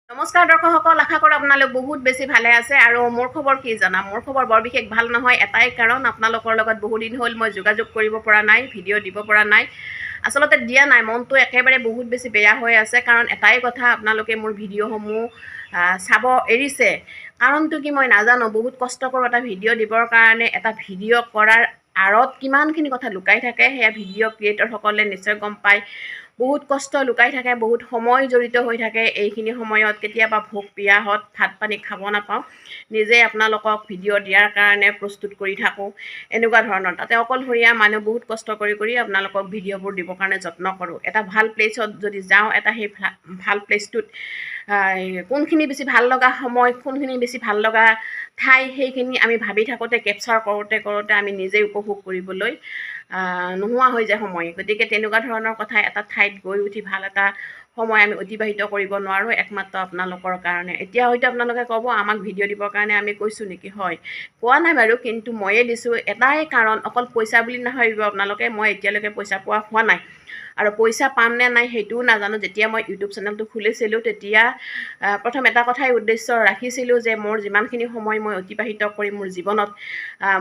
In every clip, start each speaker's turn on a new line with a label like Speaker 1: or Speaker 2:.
Speaker 1: নমস্কাৰ দৰ্শক সকল, আশা কৰোঁ আপোনালোক বহুত বেছি ভালে আছে। আৰু মোৰ খবৰ কি জানা, মোৰ খবৰ বৰ বিশেষ ভাল নহয়। এটাই কাৰণ, আপোনালোকৰ লগত বহুদিন হ'ল মই যোগাযোগ কৰিব পৰা নাই, ভিডিঅ' দিব পৰা নাই। আচলতে দিয়া নাই, মনটো একেবাৰে বহুত বেছি বেয়া হৈ আছে। কাৰণ এটাই কথা, আপোনালোকে মোৰ ভিডিঅ'সমূহ চাব এৰিছে। কাৰণটো কি মই নাজানো। বহুত কষ্ট কৰোঁ এটা ভিডিঅ' দিবৰ কাৰণে। এটা ভিডিঅ' কৰাৰ আঁৰত কিমানখিনি কথা লুকাই থাকে, সেয়া ভিডিঅ' ক্ৰিয়েটৰসকলে নিশ্চয় গম পায়। বহুত কষ্ট লুকাই থাকে, বহুত সময় জড়িত হৈ থাকে। এইখিনি সময়ত কেতিয়াবা ভোক পিয়াহত ভাত পানী খাব নাপাওঁ, নিজে আপোনালোকক ভিডিঅ' দিয়াৰ কাৰণে প্ৰস্তুত কৰি থাকোঁ, এনেকুৱা ধৰণৰ। তাতে অকলশৰীয়া মানুহ, বহুত কষ্ট কৰি আপোনালোকক ভিডিঅ'বোৰ দিবৰ কাৰণে যত্ন কৰোঁ। এটা ভাল প্লেচত যদি যাওঁ, সেই ভাল প্লেচটোত কোনখিনি বেছি ভাল লগা সময়, কোনখিনি বেছি ভাল লগা ঠাই, সেইখিনি আমি ভাবি থাকোঁতে, কেপচাৰ কৰোঁতে আমি নিজেই উপভোগ কৰিবলৈ নোহোৱা হৈ যায় সময়। গতিকে তেনেকুৱা ধৰণৰ কথা। এটা ঠাইত গৈ উঠি ভাল এটা সময় আমি অতিবাহিত কৰিব নোৱাৰোঁ, একমাত্ৰ আপোনালোকৰ কাৰণে। এতিয়া হয়তো আপোনালোকে ক'ব, আমাক ভিডিঅ' দিবৰ কাৰণে আমি কৈছোঁ নেকি? হয়, কোৱা নাই বাৰু, কিন্তু ময়ে দিছোঁ। এটাই কাৰণ, অকল পইচা বুলি নাভাবিব আপোনালোকে। মই এতিয়ালৈকে পইচা পোৱা হোৱা নাই, আৰু পইচা পাম নে নাই সেইটোও নাজানো। যেতিয়া মই ইউটিউব চেনেলটো খুলিছিলোঁ, তেতিয়া প্ৰথম এটা কথাই উদ্দেশ্য ৰাখিছিলোঁ যে মোৰ যিমানখিনি সময় মই অতিবাহিত কৰিম মোৰ জীৱনত,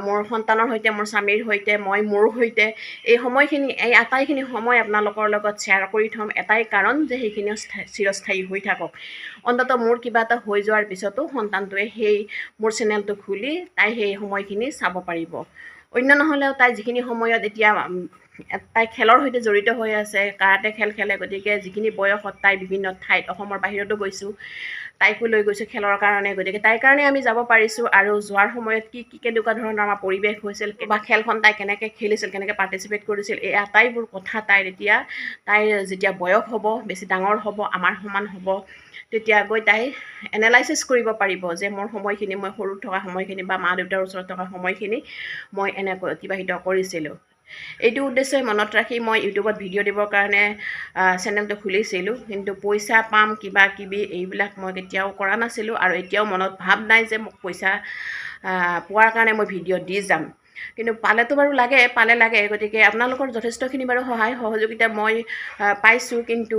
Speaker 1: মোৰ সন্তানৰ সৈতে, মোৰ স্বামীৰ সৈতে, মোৰ সৈতে, এই সময়খিনি, এই আটাইখিনি সময় আপোনালোকৰ লগত শ্বেয়াৰ কৰি থ'ম। এটাই কাৰণ যে সেইখিনি চিৰস্থায়ী হৈ থাকক। অন্ততঃ মোৰ কিবা এটা হৈ যোৱাৰ পিছতো সন্তানটোৱে সেই মোৰ চেনেলটো খুলি তাই সেই সময়খিনি চাব পাৰিব। অন্য নহ'লেও তাই যিখিনি সময়ত এতিয়া তাই খেলৰ সৈতে জড়িত হৈ আছে, কাৰাটে খেল খেলে। গতিকে যিখিনি বয়সত তাই বিভিন্ন ঠাইত, অসমৰ বাহিৰতো গৈছোঁ, তাইকো লৈ গৈছোঁ খেলৰ কাৰণে। গতিকে তাইৰ কাৰণে আমি যাব পাৰিছোঁ। আৰু যোৱাৰ সময়ত কেনেকুৱা ধৰণৰ আমাৰ পৰিৱেশ হৈছিল, বা খেলখন তাই কেনেকৈ খেলিছিল, কেনেকৈ পাৰ্টিচিপেট কৰিছিল, এই আটাইবোৰ কথা তাইৰ যেতিয়া বয়স হ'ব, বেছি ডাঙৰ হ'ব, আমাৰ সমান হ'ব, তেতিয়া গৈ তাই এনালাইচিছ কৰিব পাৰিব যে মোৰ সময়খিনি, মই সৰু থকা সময়খিনি বা মা দেউতাৰ ওচৰত থকা সময়খিনি মই এনেকৈ অতিবাহিত কৰিছিলোঁ। এইটো উদ্দেশ্যই মনত ৰাখি মই ইউটিউবত ভিডিঅ' দিবৰ কাৰণে চেনেলটো খুলিছিলোঁ। কিন্তু পইচা পাম কিবা কিবি এইবিলাক মই কেতিয়াও কৰা নাছিলোঁ, আৰু এতিয়াও মনত ভাৱ নাই যে মোক পইচা পোৱাৰ কাৰণে মই ভিডিঅ' দি যাম। কিন্তু পালেতো বাৰু পালে লাগে। গতিকে আপোনালোকৰ যথেষ্টখিনি বাৰু সহায় সহযোগিতা মই পাইছোঁ। কিন্তু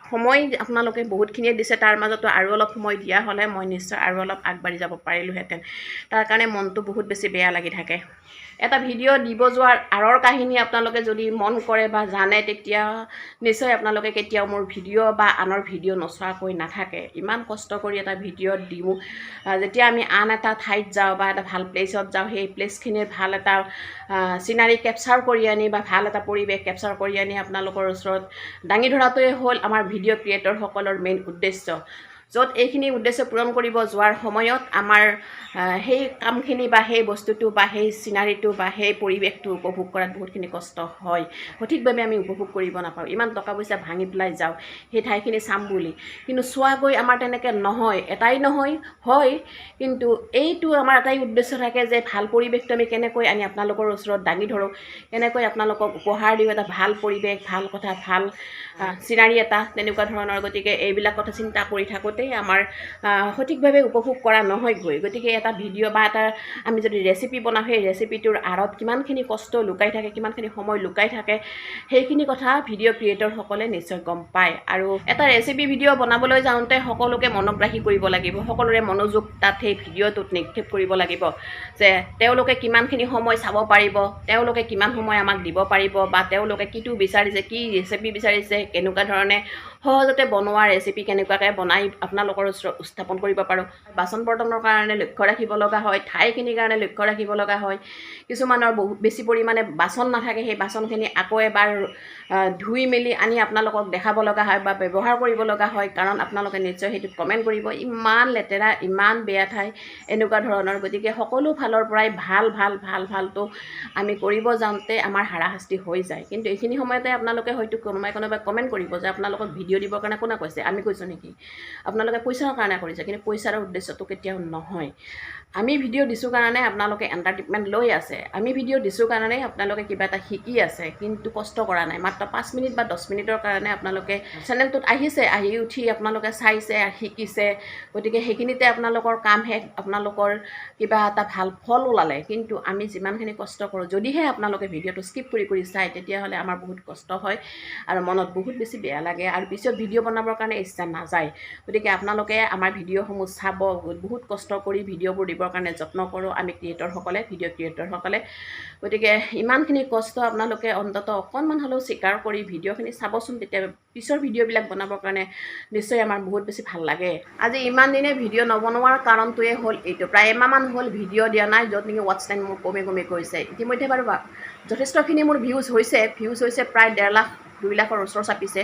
Speaker 1: সময় আপোনালোকে বহুতখিনিয়ে দিছে, তাৰ মাজতো আৰু অলপ সময় দিয়া হ'লে মই নিশ্চয় আৰু অলপ আগবাঢ়ি যাব পাৰিলোঁহেঁতেন। তাৰ কাৰণে মনটো বহুত বেছি বেয়া লাগি থাকে। এটা ভিডিঅ' দিব যোৱাৰ আঁৰৰ কাহিনী আপোনালোকে যদি মন কৰে বা জানে, তেতিয়া নিশ্চয় আপোনালোকে কেতিয়াও মোৰ ভিডিঅ' বা আনৰ ভিডিঅ' নচোৱাকৈ নাথাকে। ইমান কষ্ট কৰি এটা ভিডিঅ' দিওঁ, যেতিয়া আমি আন এটা ঠাইত যাওঁ বা এটা ভাল প্লেচত যাওঁ, সেই প্লেচখিনিৰ ভাল এটা চিনাৰী কেপচাৰ কৰি আনি, বা ভাল এটা পৰিৱেশ কেপচাৰ কৰি আনি আপোনালোকৰ ওচৰত দাঙি ধৰাটোৱে হ'ল আমাৰ ভিডিঅ' ক্ৰিয়েটৰসকলৰ মেইন উদ্দেশ্য। য'ত এইখিনি উদ্দেশ্য পূৰণ কৰিব যোৱাৰ সময়ত আমাৰ সেই কামখিনি বা সেই বস্তুটো বা সেই চিনাৰীটো বা সেই পৰিৱেশটো উপভোগ কৰাত বহুতখিনি কষ্ট হয়। সঠিকভাৱে আমি উপভোগ কৰিব নাপাওঁ। ইমান টকা পইচা ভাঙি পেলাই যাওঁ সেই ঠাইখিনি চাম বুলি, কিন্তু চোৱাগৈ আমাৰ তেনেকৈ নহয়। এটাই নহয়, হয়, কিন্তু এইটো আমাৰ এটাই উদ্দেশ্য থাকে যে ভাল পৰিৱেশটো আমি কেনেকৈ আনি আপোনালোকৰ ওচৰত দাঙি ধৰোঁ, কেনেকৈ আপোনালোকক উপহাৰ দিওঁ এটা ভাল পৰিৱেশ, ভাল কথা, ভাল চিনাৰী এটা, তেনেকুৱা ধৰণৰ। গতিকে এইবিলাক কথা চিন্তা কৰি থাকোঁতেই আমাৰ সঠিকভাৱে উপভোগ কৰা নহয়গৈ। গতিকে এটা ভিডিঅ' বা এটা আমি যদি ৰেচিপি বনাওঁ, সেই ৰেচিপিটোৰ আঁৰত কিমানখিনি কষ্ট লুকাই থাকে, কিমানখিনি সময় লুকাই থাকে, সেইখিনি কথা ভিডিঅ' ক্ৰিয়েটৰসকলে নিশ্চয় গম পায়। আৰু এটা ৰেচিপি ভিডিঅ' বনাবলৈ যাওঁতে সকলোকে মনোগ্ৰাহী কৰিব লাগিব, সকলোৰে মনোযোগ তাত সেই ভিডিঅ'টোত নিক্ষেপ কৰিব লাগিব, যে তেওঁলোকে কিমানখিনি সময় চাব পাৰিব, তেওঁলোকে কিমান সময় আমাক দিব পাৰিব, বা তেওঁলোকে কিটো বিচাৰিছে, কি ৰেচিপি বিচাৰিছে, কেনেকুৱা ধৰণে সহজতে বনোৱা ৰেচিপি কেনেকুৱাকৈ বনাই আপোনালোকৰ ওচৰত উপস্থাপন কৰিব পাৰোঁ। বাচন বৰ্তনৰ কাৰণে লক্ষ্য ৰাখিব লগা হয়, ঠাইখিনিৰ কাৰণে লক্ষ্য ৰাখিব লগা হয়। কিছুমানৰ বহুত বেছি পৰিমাণে বাচন নাথাকে, সেই বাচনখিনি আকৌ এবাৰ ধুই মেলি আনি আপোনালোকক দেখাব লগা হয় বা ব্যৱহাৰ কৰিব লগা হয়। কাৰণ আপোনালোকে নিশ্চয় সেইটোত কমেণ্ট কৰিব, ইমান লেতেৰা, ইমান বেয়া ঠাই, এনেকুৱা ধৰণৰ। গতিকে সকলো ফালৰ পৰাই ভালটো আমি কৰিব যাওঁতে আমাৰ হাৰাশাস্তি হৈ যায়। কিন্তু এইখিনি সময়তে আপোনালোকে হয়তো কোনোবাই কমেণ্ট কৰিব যে আপোনালোকক ভিডিঅ' দিবৰ কাৰণে কোনে কৈছে, আমি কৈছোঁ নেকি? আপোনালোকে পইচাৰ কাৰণে কৰিছে, কিন্তু পইচাৰ উদ্দেশ্যটো কেতিয়াও নহয়। আমি ভিডিঅ' দিছোঁ কাৰণে আপোনালোকে এণ্টাৰটেইনমেণ্ট লৈ আছে, আমি ভিডিঅ' দিছোঁ কাৰণে আপোনালোকে কিবা এটা শিকি আছে, কিন্তু কষ্ট কৰা নাই। মাত্ৰ 5 মিনিট বা 10 মিনিটৰ কাৰণে আপোনালোকে চেনেলটোত আহিছে, আহি উঠি আপোনালোকে চাইছে, শিকিছে। গতিকে সেইখিনিতে আপোনালোকৰ কাম শেষ, আপোনালোকৰ কিবা এটা ভাল ফল ওলালে। কিন্তু আমি যিমানখিনি কষ্ট কৰোঁ, যদিহে আপোনালোকে ভিডিঅ'টো স্কিপ কৰি চায়, তেতিয়াহ'লে আমাৰ বহুত কষ্ট হয় আৰু মনত বহুত বেছি বেয়া লাগে। আৰু ভৱিষ্যত ভিডিঅ' বনাবৰ কাৰণে ইচ্ছা নাযায়। গতিকে আপোনালোকে আমাৰ ভিডিঅ'সমূহ চাব, বহুত কষ্ট কৰি ভিডিঅ'বোৰ দিবৰ কাৰণে যত্ন কৰোঁ আমি ক্ৰিয়েটৰসকলে, ভিডিঅ' ক্ৰিয়েটৰসকলে। গতিকে ইমানখিনি কষ্ট আপোনালোকে অন্ততঃ অকণমান হ'লেও স্বীকাৰ কৰি ভিডিঅ'খিনি চাবচোন, তেতিয়া পিছৰ ভিডিঅ'বিলাক বনাবৰ কাৰণে নিশ্চয় আমাৰ বহুত বেছি ভাল লাগে। আজি ইমান দিনে ভিডিঅ' নবনোৱাৰ কাৰণটোৱে হ'ল এইটো, প্ৰায় এমাহমান হ'ল ভিডিঅ' দিয়া নাই, য'ত নেকি ৱাটচ টাইম মোৰ কমি গৈছে। ইতিমধ্যে বাৰু যথেষ্টখিনি মোৰ ভিউজ হৈছে প্ৰায় 1.5 লাখ 2 লাখৰ ওচৰ চাপিছে।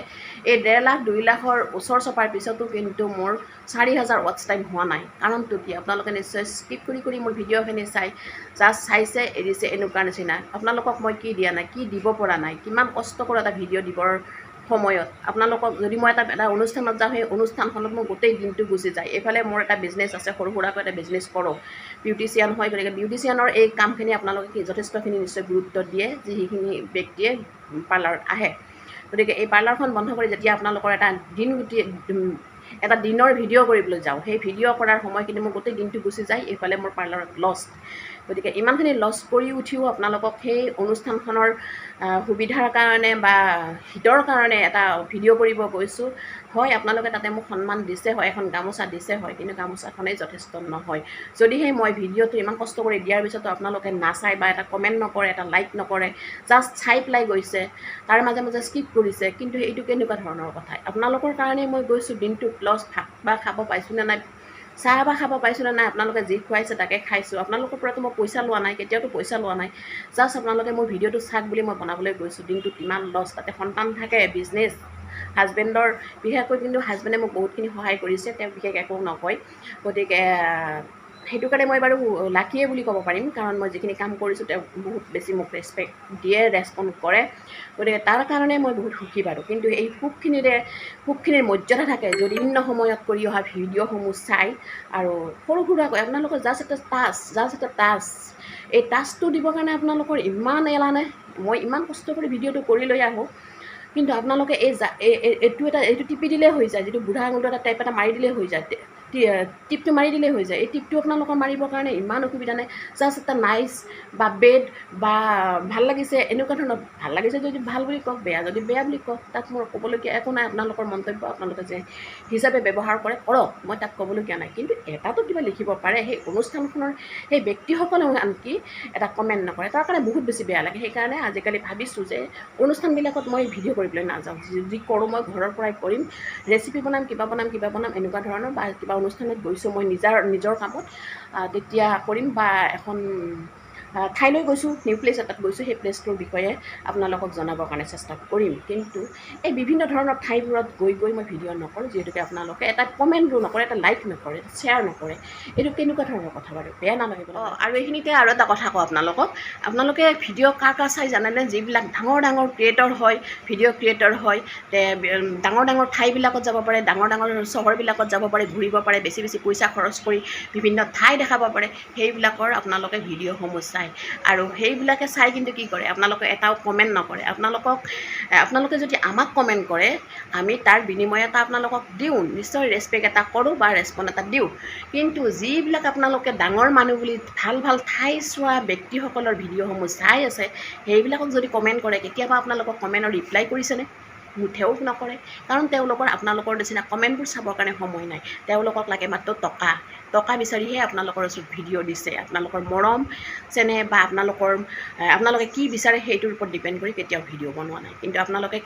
Speaker 1: এই 1.5 লাখ 2 লাখৰ ওচৰ চপাৰ পিছতো কিন্তু মোৰ 4,000 ৱাটচ টাইম হোৱা নাই। কাৰণটো কি? আপোনালোকে নিশ্চয় স্কিপ কৰি মোৰ ভিডিঅ'খিনি চাই জাষ্ট চাইছে এৰিছে এনেকুৱা নিচিনা। আপোনালোকক মই কি দিয়া নাই, কি দিব পৰা নাই, কিমান কষ্ট কৰোঁ এটা ভিডিঅ' দিবৰ সময়ত। আপোনালোকক যদি মই এটা অনুষ্ঠানত যাওঁ, সেই অনুষ্ঠানখনত মোৰ গোটেই দিনটো গুচি যায়। এইফালে মোৰ এটা বিজনেছ আছে, সৰু সুৰাকৈ এটা বিজনেছ কৰোঁ, বিউটিচিয়ান হয়। গতিকে বিউটিচিয়ানৰ এই কামখিনি আপোনালোকে যথেষ্টখিনি নিশ্চয় গুৰুত্ব দিয়ে, যিখিনি ব্যক্তিয়ে পাৰ্লাৰত আহে। গতিকে এই পাৰ্লাৰখন বন্ধ কৰি যেতিয়া আপোনালোকৰ এটা দিনৰ ভিডিঅ' কৰিবলৈ যাওঁ, সেই ভিডিঅ' কৰাৰ সময়খিনি মোৰ গোটেই দিনটো গুচি যায়, এইফালে মোৰ পাৰ্লাৰত লছ। গতিকে ইমানখিনি লছ কৰি উঠিও আপোনালোকক সেই অনুষ্ঠানখনৰ সুবিধাৰ কাৰণে বা হিতৰ কাৰণে এটা ভিডিঅ' কৰিব গৈছোঁ। হয়, আপোনালোকে তাতে মোক সন্মান দিছে হয়, এখন গামোচা দিছে হয়, কিন্তু গামোচাখনেই যথেষ্ট নহয়। যদিহে মই ভিডিঅ'টো ইমান কষ্ট কৰি দিয়াৰ পিছতো আপোনালোকে নাচায় বা এটা কমেণ্ট নকৰে, এটা লাইক নকৰে, জাষ্ট চাই পেলাই গৈছে, তাৰ মাজে মাজে স্কিপ কৰিছে, কিন্তু এইটো কেনেকুৱা ধৰণৰ কথা? আপোনালোকৰ কাৰণে মই গৈছোঁ, দিনটো প্লাছ ভাত বা খাব পাইছোঁ নে নাই, চাহ বা খাব পাইছোঁ নে নাই, আপোনালোকে যি খুৱাইছে তাকে খাইছোঁ। আপোনালোকৰ পৰাতো মই পইচা লোৱা নাই, কেতিয়াওতো পইচা লোৱা নাই, জাষ্ট আপোনালোকে মোৰ ভিডিঅ'টো চাওক বুলি মই বনাবলৈ গৈছোঁ। দিনটো কিমান লছ, তাতে সন্তান থাকে, বিজনেছ, হাজবেণ্ডৰ বিশেষকৈ কিন্তু হাজবেণ্ডে মোক বহুতখিনি সহায় কৰিছে, তেওঁ বিশেষ একো নকয়। গতিকে সেইটো কাৰণে মই বাৰু লাকিয়ে বুলি ক'ব পাৰিম, কাৰণ মই যিখিনি কাম কৰিছোঁ তেওঁ বহুত বেছি মোক ৰেচপেক্ট দিয়ে, ৰেচপণ্ড কৰে। গতিকে তাৰ কাৰণে মই বহুত সুখী বাৰু। কিন্তু এই সুখখিনিৰ মৰ্যাদা থাকে যদি বিভিন্ন সময়ত কৰি অহা ভিডিঅ'সমূহ চাই আৰু সৰু সুৰাকৈ আপোনালোকৰ জাষ্ট এটা টাচ, এই টাচটো দিবৰ কাৰণে আপোনালোকৰ ইমান এলাহ নে? মই ইমান কষ্ট কৰি ভিডিঅ'টো কৰি লৈ আহোঁ, কিন্তু আপোনালোকে এইটো টিপি দিলেই হৈ যায়, যিটো বুঢ়া আঙুলটো এটা টেপ এটা মাৰি দিলেই হৈ যায়, টিপটো মাৰি দিলেই হৈ যায়। এই টিপটো আপোনালোকৰ মাৰিবৰ কাৰণে ইমান অসুবিধা নাই, জাষ্ট এটা নাইচ বা বেড বা ভাল লাগিছে এনেকুৱা ধৰণৰ, ভাল লাগিছে যদি ভাল বুলি কওক, বেয়া যদি বেয়া বুলি কওক, তাত মোৰ ক'বলগীয়া একো নাই। আপোনালোকৰ মন্তব্য আপোনালোকে যে হিচাপে ব্যৱহাৰ কৰক, মই তাত ক'বলগীয়া নাই। কিন্তু এটাতো কিবা লিখিব পাৰে, সেই অনুষ্ঠানখনৰ সেই ব্যক্তিসকলেও আনকি এটা কমেণ্ট নকৰে, তাৰ কাৰণে বহুত বেছি বেয়া লাগে। সেইকাৰণে আজিকালি ভাবিছোঁ যে অনুষ্ঠানবিলাকত মই ভিডিঅ' কৰিবলৈ নাযাওঁ, যি কৰোঁ মই ঘৰৰ পৰাই কৰিম, ৰেচিপি বনাম, কিবা বনাম এনেকুৱা ধৰণৰ, বা কিবা অনুষ্ঠানত গৈছোঁ মই নিজৰ কামত তেতিয়া কৰিম, বা এখন ঠাইলৈ গৈছোঁ, নিউ প্লেচ এটাত গৈছোঁ, সেই প্লেচটোৰ বিষয়ে আপোনালোকক জনাবৰ কাৰণে চেষ্টা কৰিম। কিন্তু এই বিভিন্ন ধৰণৰ ঠাইবোৰত গৈ মই ভিডিঅ' নকৰোঁ, যিহেতুকে আপোনালোকে এটা কমেণ্টো নকৰে, এটা লাইক নকৰে, শ্বেয়াৰ নকৰে। এইটো কেনেকুৱা ধৰণৰ কথা বাৰু? বেয়া নালাগিব। আৰু এইখিনিতে আৰু এটা কথা কওঁ আপোনালোকে ভিডিঅ' কাৰ চাই জানেনে? যিবিলাক ডাঙৰ ক্ৰিয়েটৰ হয়, ভিডিঅ' ক্ৰিয়েটৰ হয়, ডাঙৰ ঠাইবিলাকত যাব পাৰে, ডাঙৰ চহৰবিলাকত যাব পাৰে, ঘূৰিব পাৰে, বেছি পইচা খৰচ কৰি বিভিন্ন ঠাই দেখাব পাৰে, সেইবিলাকৰ আপোনালোকে ভিডিঅ'সমূহ চাই। আৰু সেইবিলাকে চাই কিন্তু কি কৰে? আপোনালোকে এটাও কমেণ্ট নকৰে। আপোনালোকে যদি আমাক কমেণ্ট কৰে, আমি তাৰ বিনিময় এটা আপোনালোকক দিওঁ, নিশ্চয় ৰেচপেক্ট এটা কৰোঁ বা ৰেচপণ্ড এটা দিওঁ। কিন্তু যিবিলাক আপোনালোকে ডাঙৰ মানুহ বুলি ভাল ঠাই চোৱা ব্যক্তিসকলৰ ভিডিঅ'সমূহ চাই আছে, সেইবিলাকক যদি কমেণ্ট কৰে, কেতিয়াবা আপোনালোকক কমেণ্টৰ ৰিপ্লাই কৰিছেনে? মুঠেও নকৰে, কাৰণ তেওঁলোকৰ আপোনালোকৰ নিচিনা কমেণ্টবোৰ চাবৰ কাৰণে সময় নাই। তেওঁলোকক লাগে মাত্ৰ টকা বিচাৰিহে আপোনালোকৰ ওচৰত ভিডিঅ' দিছে। আপোনালোকৰ মৰম চেনেহ বা আপোনালোকে কি বিচাৰে সেইটোৰ ওপৰত ডিপেণ্ড কৰি কেতিয়াও ভিডিঅ' বনোৱা নাই। কিন্তু আপোনালোকে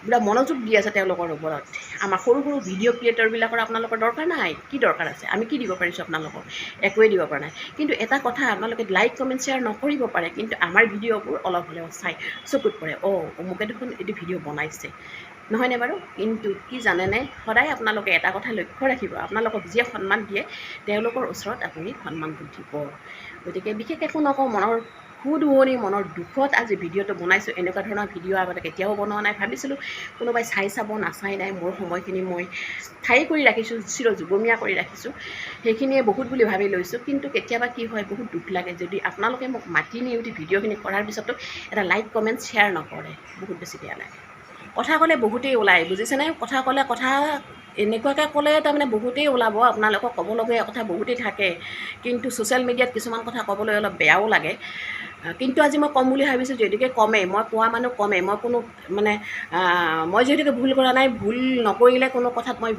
Speaker 1: পুৰা মনোযোগ দি আছে তেওঁলোকৰ ওপৰত। আমাৰ সৰু ভিডিঅ' ক্ৰিয়েটৰবিলাকৰ আপোনালোকৰ দৰকাৰ নাই। কি দৰকাৰ আছে? আমি কি দিব পাৰিছোঁ আপোনালোকক? একোৱেই দিব পৰা নাই। কিন্তু এটা কথা, আপোনালোকে লাইক কমেণ্ট শ্বেয়াৰ নকৰিব পাৰে, কিন্তু আমাৰ ভিডিঅ'বোৰ অলপ হ'লেও চাই চকুত পৰে, অমুকে দেখোন এইটো ভিডিঅ' বনাইছে, নহয়নে বাৰু? কিন্তু কি জানেনে? সদায় আপোনালোকে এটা কথা লক্ষ্য ৰাখিব, আপোনালোকক যিয়ে সন্মান দিয়ে তেওঁলোকৰ ওচৰত আপুনি সন্মানটো দিব। গতিকে বিশেষ একো নকওঁ, মনৰ সুদুৱনি, মনৰ দুখত আজি ভিডিঅ'টো বনাইছোঁ। এনেকুৱা ধৰণৰ ভিডিঅ' আগতে কেতিয়াও বনোৱা নাই। ভাবিছিলোঁ কোনোবাই চাব, নাচাই নাই, মোৰ সময়খিনি মই ঠাই কৰি ৰাখিছোঁ, চিৰযুগমীয়া কৰি ৰাখিছোঁ, সেইখিনিয়ে বহুত বুলি ভাবি লৈছোঁ। কিন্তু কেতিয়াবা কি হয়, বহুত দুখ লাগে যদি আপোনালোকে মোক মাতি নি উঠি ভিডিঅ'খিনি কৰাৰ পিছতো এটা লাইক কমেণ্ট শ্বেয়াৰ নকৰে, বহুত বেছি বেয়া লাগে। কথা ক'লে বহুতেই ওলায়, বুজিছেনে? কথা এনেকুৱাকৈ ক'লে তাৰমানে বহুতেই ওলাব, আপোনালোকক ক'বলগীয়া কথা বহুতেই থাকে। কিন্তু ছ'চিয়েল মিডিয়াত কিছুমান কথা ক'বলৈ অলপ বেয়াও লাগে। কিন্তু আজি মই কম বুলি ভাবিছোঁ, যিহেতুকে কমেই, মই কোৱা মানুহ কমেই, মই কোনো মানে মই যিহেতুকে ভুল কৰা নাই, ভুল নকৰিলে কোনো কথাত মই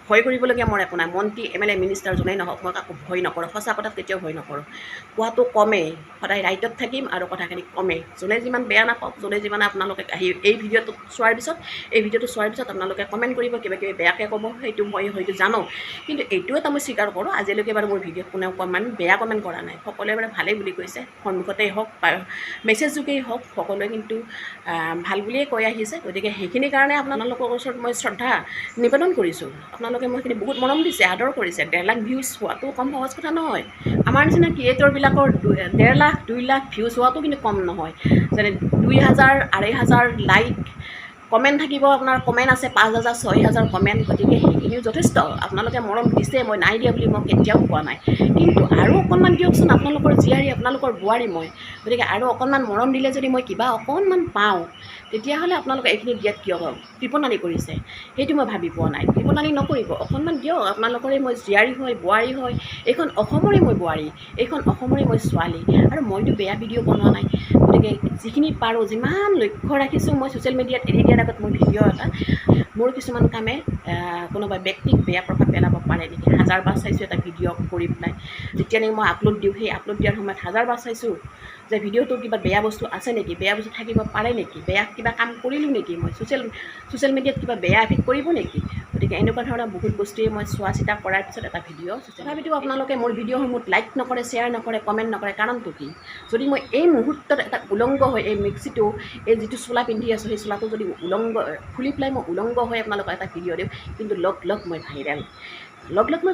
Speaker 1: ভয় কৰিবলগীয়া মোৰ একো নাই। মন্ত্ৰী MLA মিনিষ্টাৰ যোনেই নহওক, মই কাকো ভয় নকৰোঁ, সঁচা কথাত কেতিয়াও ভয় নকৰোঁ। কোৱাটো কমেই, সদায় ৰাইটত থাকিম আৰু কথাখিনি কমেই। যোনে যিমান বেয়া নাপাওক, যোনে যিমানে আপোনালোকে আহি এই ভিডিঅ'টো চোৱাৰ পিছত আপোনালোকে কমেণ্ট কৰিব, কিবা কিবি বেয়াকৈ ক'ব, সেইটো মই হয়তো জানো। কিন্তু এইটো এটা মই স্বীকাৰ কৰোঁ, আজিলৈকে বাৰু মোৰ ভিডিঅ'ত কোনেও বেয়া কমেণ্ট কৰা নাই, সকলোৱে বাৰু ভালেই বুলি কৈছে। সন্মুখতেই হওক বা মেছেজ যোগেই হওক, সকলোৱে কিন্তু ভাল বুলিয়ে কৈ আহিছে। গতিকে সেইখিনিৰ কাৰণে আপোনালোকৰ ওচৰত মই শ্ৰদ্ধা নিবেদন কৰিছোঁ। আপোনালোকে মই সেইখিনি বহুত মৰম দিছে, আদৰ কৰিছে। 1.5 লাখ ভিউজ হোৱাটো কম সহজ কথা নহয়। আমাৰ নিচিনা ক্ৰিয়েটৰবিলাকৰ 1.5 লাখ 2 লাখ ভিউজ হোৱাটো কিন্তু কম নহয়। যেনে 2000 2500 লাইক, কমেণ্ট থাকিব, আপোনাৰ কমেণ্ট আছে 5000 6000 কমেণ্ট। গতিকে সেইখিনিও যথেষ্ট। আপোনালোকে মৰম দিছে, মই নাই দিয়া বুলি মই কেতিয়াও কোৱা নাই। কিন্তু আৰু অকণমান দিয়কচোন, আপোনালোকৰ জীয়াৰী, আপোনালোকৰ বোৱাৰী মই। গতিকে আৰু অকণমান মৰম দিলে যদি মই কিবা অকণমান পাওঁ, তেতিয়াহ'লে আপোনালোকে এইখিনি দিয়াত কিয় কৃপণালি কৰিছে, সেইটো মই ভাবি পোৱা নাই। কৃপণালি নকৰিব, অকণমান দিয়ক। আপোনালোকৰে মই জীয়াৰী হয়, বোৱাৰী হয়, এইখন অসমৰে মই বোৱাৰী, এইখন অসমৰে মই ছোৱালী। আৰু মইতো বেয়া ভিডিঅ' বনোৱা নাই। গতিকে যিখিনি পাৰোঁ, যিমান লক্ষ্য ৰাখিছোঁ, মই ছ'চিয়েল মিডিয়াত এৰি দিয়াৰ আগত মোৰ ভিডিঅ' এটা, মোৰ কিছুমান কামে কোনোবা ব্যক্তিক বেয়া প্ৰভাৱ পেলাব পাৰে নেকি। 1000 বাৰ চাইছোঁ এটা ভিডিঅ' কৰি পেলাই, যেতিয়া নেকি মই আপলোড দিওঁ, সেই আপলোড দিয়াৰ সময়ত 1000 বাৰ চাইছোঁ যে ভিডিঅ'টোৰ কিবা বেয়া বস্তু আছে নেকি, বেয়া বস্তু থাকিব পাৰে নেকি, বেয়া কিবা কাম কৰিলোঁ নেকি, মই ছ'চিয়েল মিডিয়াত কিবা বেয়া এফেক্ট কৰিব নেকি। গতিকে এনেকুৱা ধৰণৰ বহুত বস্তুৱেই মই চোৱা চিতা কৰাৰ পিছত এটা ভিডিঅ'। তথাপিতো আপোনালোকে মোৰ ভিডিঅ'সমূহত লাইক নকৰে, শ্বেয়াৰ নকৰে, কমেণ্ট নকৰে, কাৰণটো কি? যদি মই এই মুহূৰ্তত এটা উলংগ হৈ, এই মিক্সিটো, এই যিটো চোলা পিন্ধি আছোঁ, সেই চোলাটো যদি খুলি পেলাই মই উলংগ হৈ আপোনালোকক এটা ভিডিঅ' দিওঁ, কিন্তু লগ মই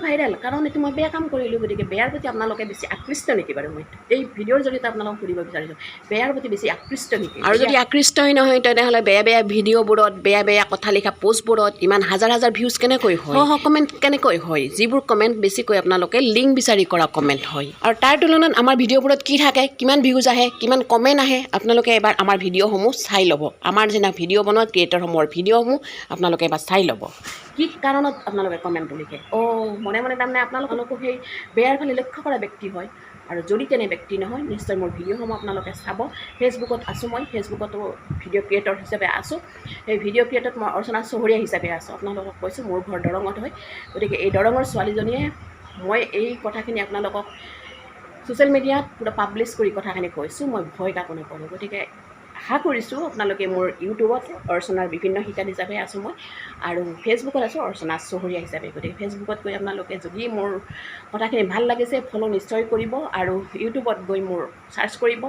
Speaker 1: ভাইৰেল, কাৰণ এইটো মই বেয়া কাম কৰিলোঁ। গতিকে বেয়াৰ প্ৰতি আপোনালোকে বেছি আকৃষ্ট নেকি বাৰু? মই এই ভিডিঅ'ৰ জৰিয়তে আপোনালোকক সুধিব বিচাৰিছোঁ, বেয়াৰ প্ৰতি বেছি আকৃষ্ট নেকি? আৰু যদি আকৃষ্টই নহয়, তেনেহ'লে বেয়া ভিডিঅ'বোৰত, বেয়া কথা লিখা পোষ্টবোৰত ইমান হাজাৰ ভিউজ কেনেকৈ হয়, কমেণ্ট কেনেকৈ হয়? যিবোৰ কমেণ্ট বেছিকৈ আপোনালোকে লিংক বিচাৰি কৰা কমেণ্ট হয়। আৰু তাৰ তুলনাত আমাৰ ভিডিঅ'বোৰত কি থাকে, কিমান ভিউজ আহে, কিমান কমেণ্ট আহে, আপোনালোকে এবাৰ আমাৰ ভিডিঅ'সমূহ চাই ল'ব। আমাৰ যেনে ভিডিঅ' বনোৱা ক্ৰিয়েটৰসমূহৰ ভিডিঅ'সমূহ আপোনালোকে এবাৰ চাই ল'ব। কি কাৰণত আপোনালোকে কমেণ্টটো লিখে? মনে তাৰমানে আপোনালোকো সেই বেয়াৰ ফালে লক্ষ্য কৰা ব্যক্তি হয়। আৰু যদি তেনে ব্যক্তি নহয়, নিশ্চয় মোৰ ভিডিঅ'সমূহ আপোনালোকে চাব। ফেচবুকত আছোঁ, মই ফেচবুকতো ভিডিঅ' ক্ৰিয়েটৰ হিচাপে আছোঁ। সেই ভিডিঅ' ক্ৰিয়েটৰত মই অৰ্চনা চহৰীয়া হিচাপে আছোঁ। আপোনালোকক কৈছোঁ, মোৰ ঘৰ দৰঙত হয়। গতিকে এই দৰঙৰ ছোৱালীজনীয়ে মই এই কথাখিনি আপোনালোকক ছ'চিয়েল মিডিয়াত পুৰা পাব্লিছ কৰি কথাখিনি কৈছোঁ। মই ভয় কাকো নকৰোঁ। গতিকে আশা কৰিছোঁ আপোনালোকে মোৰ ইউটিউবত অৰ্চনাৰ বিভিন্ন শিতান হিচাপে আছোঁ মই, আৰু ফেচবুকত আছোঁ অৰ্চনা চহৰীয়া হিচাপে। গতিকে ফেচবুকত গৈ আপোনালোকে যদি মোৰ কথাখিনি ভাল লাগিছে, ফ'ল' নিশ্চয় কৰিব, আৰু ইউটিউবত গৈ মোৰ চাৰ্চ কৰিব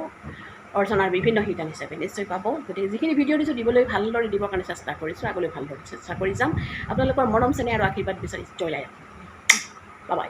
Speaker 1: অৰ্চনাৰ বিভিন্ন শিতান হিচাপে, নিশ্চয় পাব। গতিকে যিখিনি ভিডিঅ' দিছোঁ, দিবলৈ ভালদৰে দিবৰ কাৰণে চেষ্টা কৰিছোঁ, আগলৈ ভালদৰে চেষ্টা কৰি যাম। আপোনালোকৰ মৰম চেনেহ আৰু আশীৰ্বাদ বিচাৰি জয় আই। বাই।